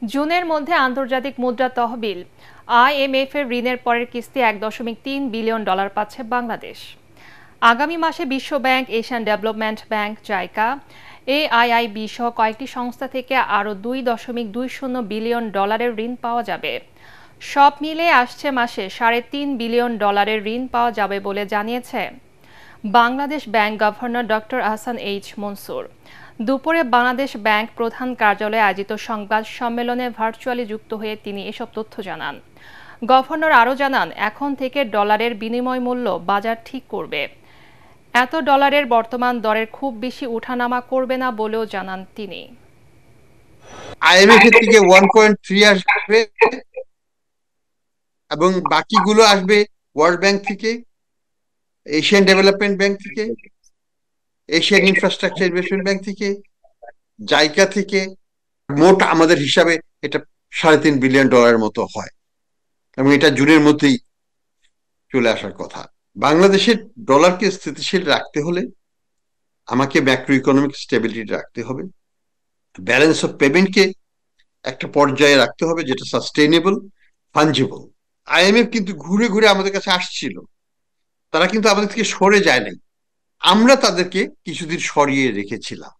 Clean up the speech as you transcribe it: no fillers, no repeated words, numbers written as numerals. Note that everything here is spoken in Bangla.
জুনের মধ্যে আন্তর্জাতিক মুদ্রা তহবিল আইএমএফ এর ঋণের পরের কিস্তি 1.3 বিলিয়ন ডলার পাচ্ছে বাংলাদেশ। আগামী মাসে বিশ্ব bank, Asian development bank, JICA, AIIB সহ কয়েকটি সংস্থা থেকে আরও 2.20 বিলিয়ন ডলারের ঋণ পাওয়া যাবে। সব মিলে আসছে মাসে 3.5 বিলিয়ন ডলারের ঋণ পাওয়া যাবে বলে জানিয়েছে Bangladesh bank governor doctor Ahsan H Mansur. দুপুরে বাংলাদেশ ব্যাংক প্রধান কার্যালয়ে আয়োজিত সংবাদ সম্মেলনে ভার্চুয়ালি যুক্ত হয়ে তিনি এসব তথ্য জানান। গভর্নর আরও জানান, এখন থেকে ডলারের বিনিময় মূল্য বাজার ঠিক করবে। এত ডলারের বর্তমান দরের খুব বেশি ওঠানামা করবে না বলেও জানান তিনি। আইএমএফ এর থেকে 1.3 আসবে এবং বাকিগুলো আসবে ওয়ার্ল্ড ব্যাংক থেকে, এশিয়ান ডেভেলপমেন্ট ব্যাংক থেকে, এশিয়ান ইনফ্রাস্ট্রাকচার ইনভেস্টমেন্ট ব্যাংক থেকে, জাইকা থেকে। মোট আমাদের হিসাবে এটা 3.5 বিলিয়ন ডলারের মতো হয় এবং এটা জুনের মধ্যেই চলে আসার কথা। বাংলাদেশের ডলারকে স্থিতিশীল রাখতে হলে আমাকে ম্যাক্রো ইকোনমিক স্টেবিলিটি রাখতে হবে, ব্যালেন্স অফ পেমেন্টকে একটা পর্যায়ে রাখতে হবে যেটা সাস্টেইনেবল, ফাঞ্জিবল। আইএমএফ কিন্তু ঘুরে ঘুরে আমাদের কাছে আসছিল, তারা কিন্তু আমাদের থেকে সরে যায় নাই, আমরা তাদেরকে কিছুদিন সরিয়ে রেখেছিলাম।